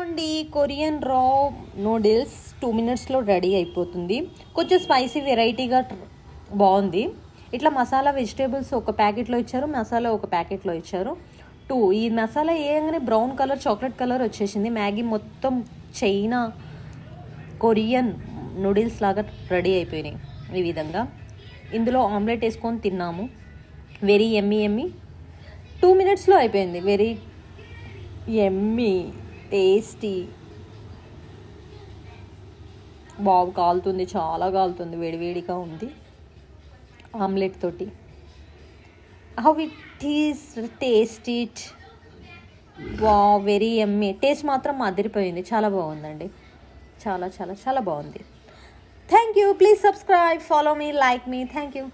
అండి కొరియన్ రా నూడిల్స్ 2 మినిట్స్లో రెడీ అయిపోతుంది. కొంచెం స్పైసీ వెరైటీగా బాగుంది. ఇట్లా మసాలా వెజిటేబుల్స్ ఒక ప్యాకెట్లో ఇచ్చారు, మసాలా ఒక ప్యాకెట్లో ఇచ్చారు. ఈ మసాలా వేయగానే బ్రౌన్ కలర్ చాక్లెట్ కలర్ వచ్చేసింది. మ్యాగీ మొత్తం చైనా కొరియన్ నూడిల్స్ లాగా రెడీ అయిపోయినాయి. ఈ విధంగా ఇందులో ఆమ్లెట్ వేసుకొని తిన్నాము. వెరీ ఎమ్మీ 2 మినిట్స్లో అయిపోయింది. Very Emmy tasty. బాగా కాలుతుంది, చాలా కాలుతుంది, వేడివేడిగా ఉంది. ఆమ్లెట్ తోటి how it is taste it. వా వెరీ ఎమ్మీ. టేస్ట్ మాత్రం అదిరిపోయింది, చాలా బాగుందండి. చాలా చాలా చాలా బాగుంది. Thank you. Please subscribe, follow me, like me. Thank you.